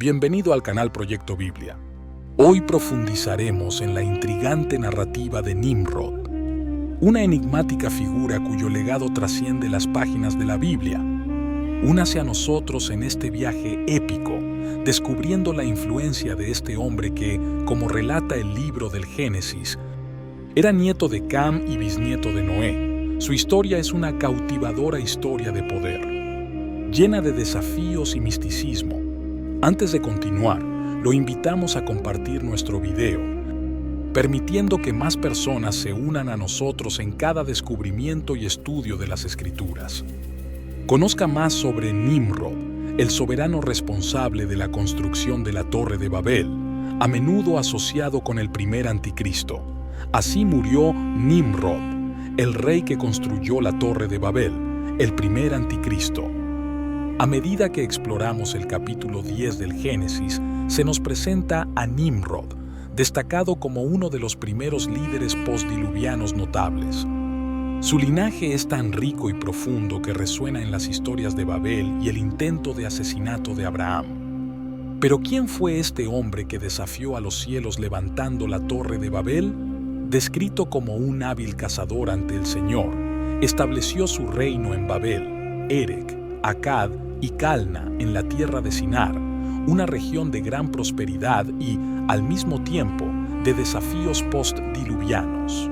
Bienvenido al canal Proyecto Biblia. Hoy profundizaremos en la intrigante narrativa de Nimrod, una enigmática figura cuyo legado trasciende las páginas de la Biblia. Únase a nosotros en este viaje épico, descubriendo la influencia de este hombre que, como relata el libro del Génesis, era nieto de Cam y bisnieto de Noé. Su historia es una cautivadora historia de poder, llena de desafíos y misticismo. Antes de continuar, lo invitamos a compartir nuestro video, permitiendo que más personas se unan a nosotros en cada descubrimiento y estudio de las Escrituras. Conozca más sobre Nimrod, el soberano responsable de la construcción de la Torre de Babel, a menudo asociado con el primer anticristo. Así murió Nimrod, el rey que construyó la Torre de Babel, el primer anticristo. A medida que exploramos el capítulo 10 del Génesis, se nos presenta a Nimrod, destacado como uno de los primeros líderes postdiluvianos notables. Su linaje es tan rico y profundo que resuena en las historias de Babel y el intento de asesinato de Abraham. Pero ¿quién fue este hombre que desafió a los cielos levantando la Torre de Babel? Descrito como un hábil cazador ante el Señor, estableció su reino en Babel, Erec, Akkad y Calna en la tierra de Sinar, una región de gran prosperidad y, al mismo tiempo, de desafíos postdiluvianos.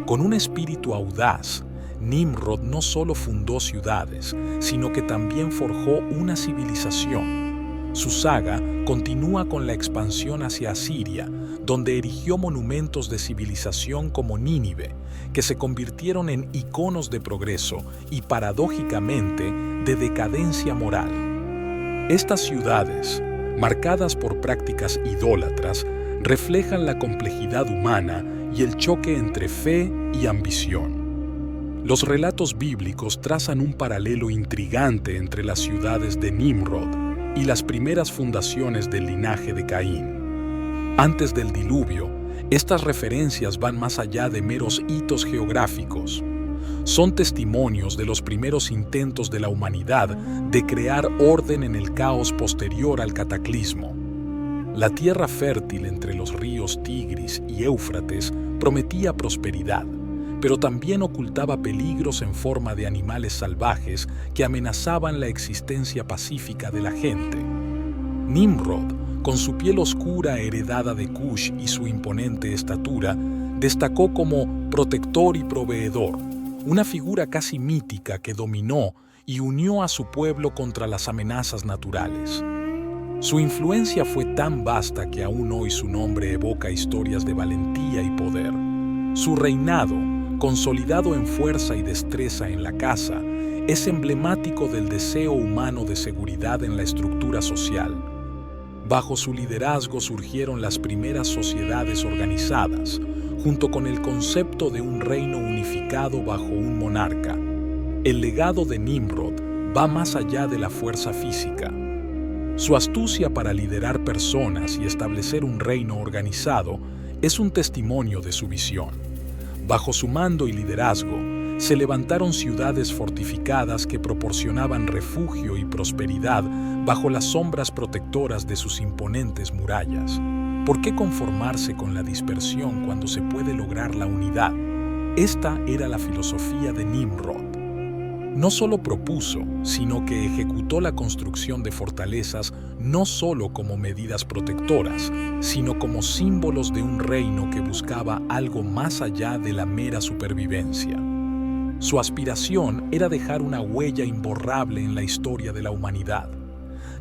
Con un espíritu audaz, Nimrod no solo fundó ciudades, sino que también forjó una civilización. Su saga continúa con la expansión hacia Asiria, donde erigió monumentos de civilización como Nínive, que se convirtieron en iconos de progreso y, paradójicamente, de decadencia moral. Estas ciudades, marcadas por prácticas idólatras, reflejan la complejidad humana y el choque entre fe y ambición. Los relatos bíblicos trazan un paralelo intrigante entre las ciudades de Nimrod y las primeras fundaciones del linaje de Caín. Antes del diluvio, estas referencias van más allá de meros hitos geográficos. Son testimonios de los primeros intentos de la humanidad de crear orden en el caos posterior al cataclismo. La tierra fértil entre los ríos Tigris y Éufrates prometía prosperidad, pero también ocultaba peligros en forma de animales salvajes que amenazaban la existencia pacífica de la gente. Nimrod, con su piel oscura heredada de Cush y su imponente estatura, destacó como protector y proveedor, una figura casi mítica que dominó y unió a su pueblo contra las amenazas naturales. Su influencia fue tan vasta que aún hoy su nombre evoca historias de valentía y poder. Su reinado, consolidado en fuerza y destreza en la caza, es emblemático del deseo humano de seguridad en la estructura social. Bajo su liderazgo surgieron las primeras sociedades organizadas, junto con el concepto de un reino unificado bajo un monarca. El legado de Nimrod va más allá de la fuerza física. Su astucia para liderar personas y establecer un reino organizado es un testimonio de su visión. Bajo su mando y liderazgo, se levantaron ciudades fortificadas que proporcionaban refugio y prosperidad bajo las sombras protectoras de sus imponentes murallas. ¿Por qué conformarse con la dispersión cuando se puede lograr la unidad? Esta era la filosofía de Nimrod. No solo propuso, sino que ejecutó la construcción de fortalezas no solo como medidas protectoras, sino como símbolos de un reino que buscaba algo más allá de la mera supervivencia. Su aspiración era dejar una huella imborrable en la historia de la humanidad.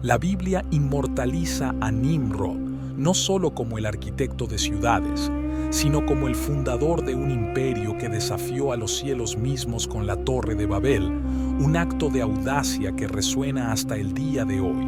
La Biblia inmortaliza a Nimrod no solo como el arquitecto de ciudades, sino como el fundador de un imperio que desafió a los cielos mismos con la Torre de Babel, un acto de audacia que resuena hasta el día de hoy.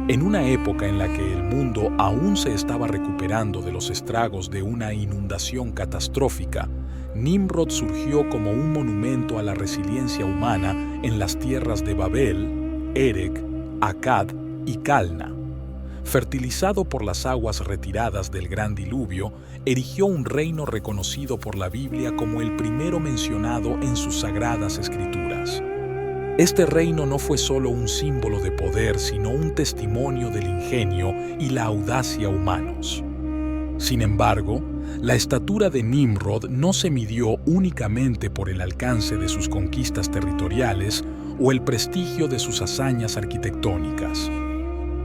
En una época en la que el mundo aún se estaba recuperando de los estragos de una inundación catastrófica, Nimrod surgió como un monumento a la resiliencia humana en las tierras de Babel, Erec, Akkad y Calna. Fertilizado por las aguas retiradas del gran diluvio, erigió un reino reconocido por la Biblia como el primero mencionado en sus sagradas escrituras. Este reino no fue solo un símbolo de poder, sino un testimonio del ingenio y la audacia humanos. Sin embargo, la estatura de Nimrod no se midió únicamente por el alcance de sus conquistas territoriales o el prestigio de sus hazañas arquitectónicas.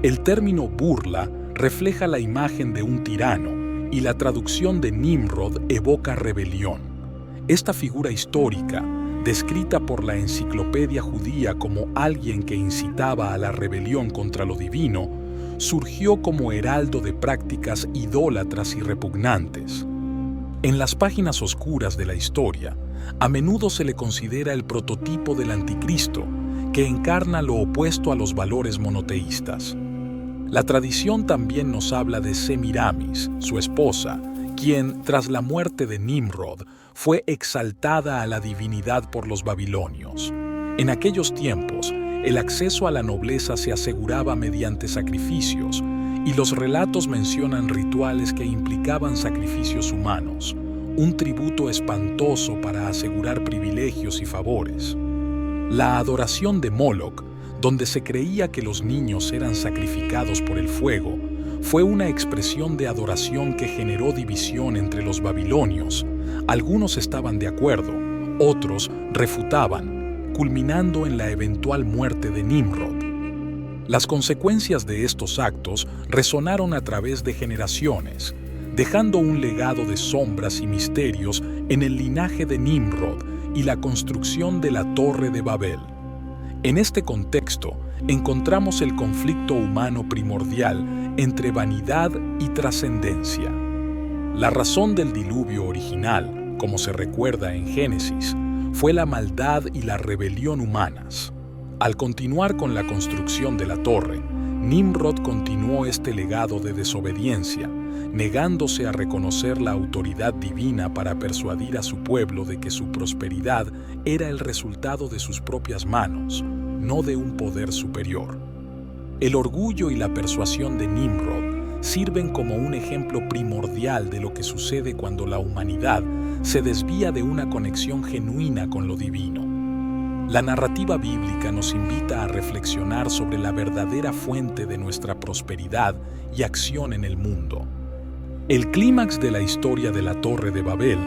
El término burla refleja la imagen de un tirano y la traducción de Nimrod evoca rebelión. Esta figura histórica, descrita por la enciclopedia judía como alguien que incitaba a la rebelión contra lo divino, surgió como heraldo de prácticas idólatras y repugnantes. En las páginas oscuras de la historia, a menudo se le considera el prototipo del anticristo, que encarna lo opuesto a los valores monoteístas. La tradición también nos habla de Semiramis, su esposa, quien, tras la muerte de Nimrod, fue exaltada a la divinidad por los babilonios. En aquellos tiempos, el acceso a la nobleza se aseguraba mediante sacrificios, y los relatos mencionan rituales que implicaban sacrificios humanos, un tributo espantoso para asegurar privilegios y favores. La adoración de Moloch, donde se creía que los niños eran sacrificados por el fuego, fue una expresión de adoración que generó división entre los babilonios. Algunos estaban de acuerdo, otros refutaban, culminando en la eventual muerte de Nimrod. Las consecuencias de estos actos resonaron a través de generaciones, dejando un legado de sombras y misterios en el linaje de Nimrod y la construcción de la Torre de Babel. En este contexto, encontramos el conflicto humano primordial entre vanidad y trascendencia. La razón del diluvio original, como se recuerda en Génesis, fue la maldad y la rebelión humanas. Al continuar con la construcción de la torre, Nimrod continuó este legado de desobediencia, negándose a reconocer la autoridad divina para persuadir a su pueblo de que su prosperidad era el resultado de sus propias manos, no de un poder superior. El orgullo y la persuasión de Nimrod sirven como un ejemplo primordial de lo que sucede cuando la humanidad se desvía de una conexión genuina con lo divino. La narrativa bíblica nos invita a reflexionar sobre la verdadera fuente de nuestra prosperidad y acción en el mundo. El clímax de la historia de la Torre de Babel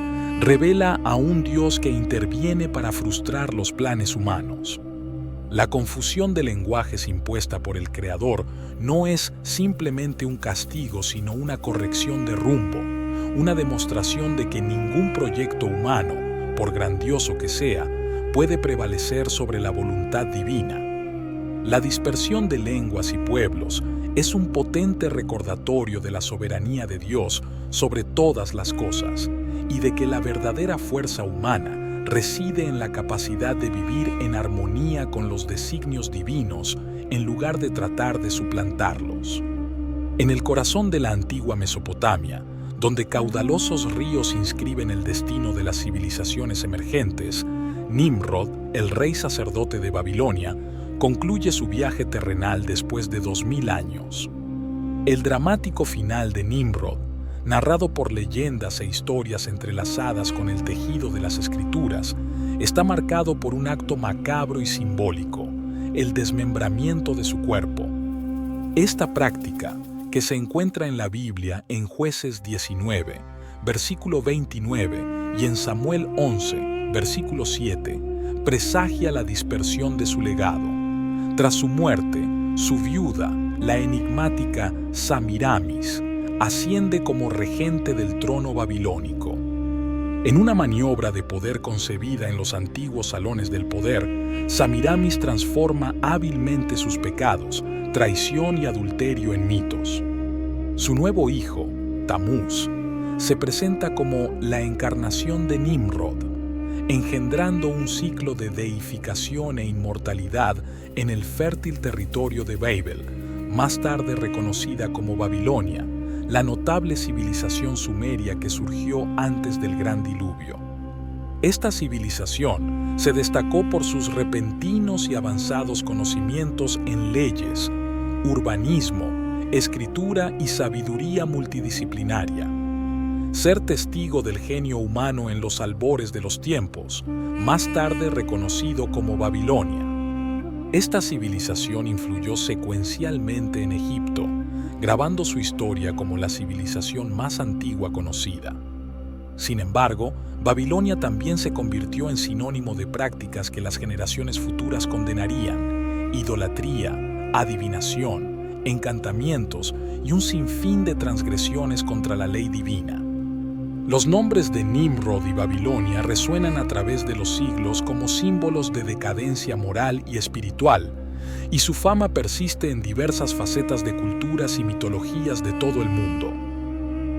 revela a un Dios que interviene para frustrar los planes humanos. La confusión de lenguajes impuesta por el Creador no es simplemente un castigo, sino una corrección de rumbo, una demostración de que ningún proyecto humano, por grandioso que sea, puede prevalecer sobre la voluntad divina. La dispersión de lenguas y pueblos es un potente recordatorio de la soberanía de Dios sobre todas las cosas y de que la verdadera fuerza humana reside en la capacidad de vivir en armonía con los designios divinos en lugar de tratar de suplantarlos. En el corazón de la antigua Mesopotamia, donde caudalosos ríos inscriben el destino de las civilizaciones emergentes, Nimrod, el rey sacerdote de Babilonia, concluye su viaje terrenal después de 2000 años. El dramático final de Nimrod, narrado por leyendas e historias entrelazadas con el tejido de las escrituras, está marcado por un acto macabro y simbólico, el desmembramiento de su cuerpo. Esta práctica, que se encuentra en la Biblia en Jueces 19, versículo 29, y en Samuel 11, versículo 7, presagia la dispersión de su legado. Tras su muerte, su viuda, la enigmática Semiramis, asciende como regente del trono babilónico. En una maniobra de poder concebida en los antiguos salones del poder, Semiramis transforma hábilmente sus pecados, traición y adulterio en mitos. Su nuevo hijo, Tamuz, se presenta como la encarnación de Nimrod, engendrando un ciclo de deificación e inmortalidad en el fértil territorio de Babel, más tarde reconocida como Babilonia, la notable civilización sumeria que surgió antes del gran diluvio. Esta civilización se destacó por sus repentinos y avanzados conocimientos en leyes, urbanismo, escritura y sabiduría multidisciplinaria. Ser testigo del genio humano en los albores de los tiempos, más tarde reconocido como Babilonia, Esta civilización influyó secuencialmente en Egipto, grabando su historia como la civilización más antigua conocida. Sin embargo, Babilonia también se convirtió en sinónimo de prácticas que las generaciones futuras condenarían: idolatría, adivinación, encantamientos y un sinfín de transgresiones contra la ley divina. Los nombres de Nimrod y Babilonia resuenan a través de los siglos como símbolos de decadencia moral y espiritual, y su fama persiste en diversas facetas de culturas y mitologías de todo el mundo.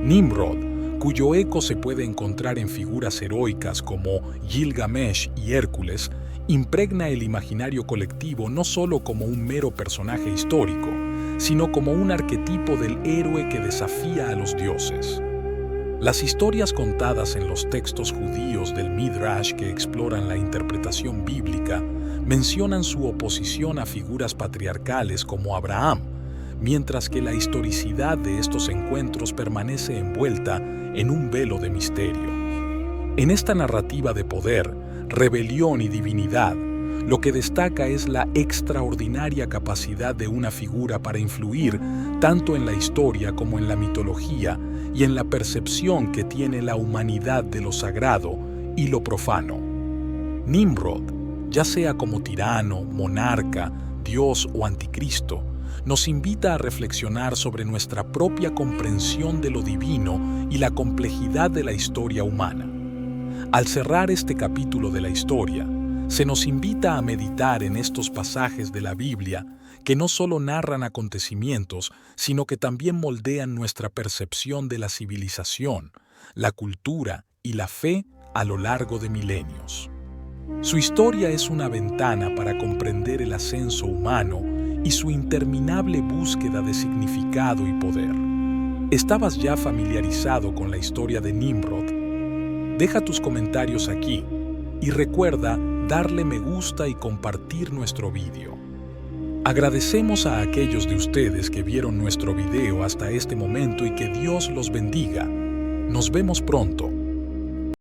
Nimrod, cuyo eco se puede encontrar en figuras heroicas como Gilgamesh y Hércules, impregna el imaginario colectivo no solo como un mero personaje histórico, sino como un arquetipo del héroe que desafía a los dioses. Las historias contadas en los textos judíos del Midrash que exploran la interpretación bíblica mencionan su oposición a figuras patriarcales como Abraham, mientras que la historicidad de estos encuentros permanece envuelta en un velo de misterio. En esta narrativa de poder, rebelión y divinidad, lo que destaca es la extraordinaria capacidad de una figura para influir tanto en la historia como en la mitología y en la percepción que tiene la humanidad de lo sagrado y lo profano. Nimrod, ya sea como tirano, monarca, dios o anticristo, nos invita a reflexionar sobre nuestra propia comprensión de lo divino y la complejidad de la historia humana. Al cerrar este capítulo de la historia, se nos invita a meditar en estos pasajes de la Biblia que no solo narran acontecimientos, sino que también moldean nuestra percepción de la civilización, la cultura y la fe a lo largo de milenios. Su historia es una ventana para comprender el ascenso humano y su interminable búsqueda de significado y poder. ¿Estabas ya familiarizado con la historia de Nimrod? Deja tus comentarios aquí y recuerda darle me gusta y compartir nuestro vídeo. Agradecemos a aquellos de ustedes que vieron nuestro video hasta este momento y que Dios los bendiga. Nos vemos pronto.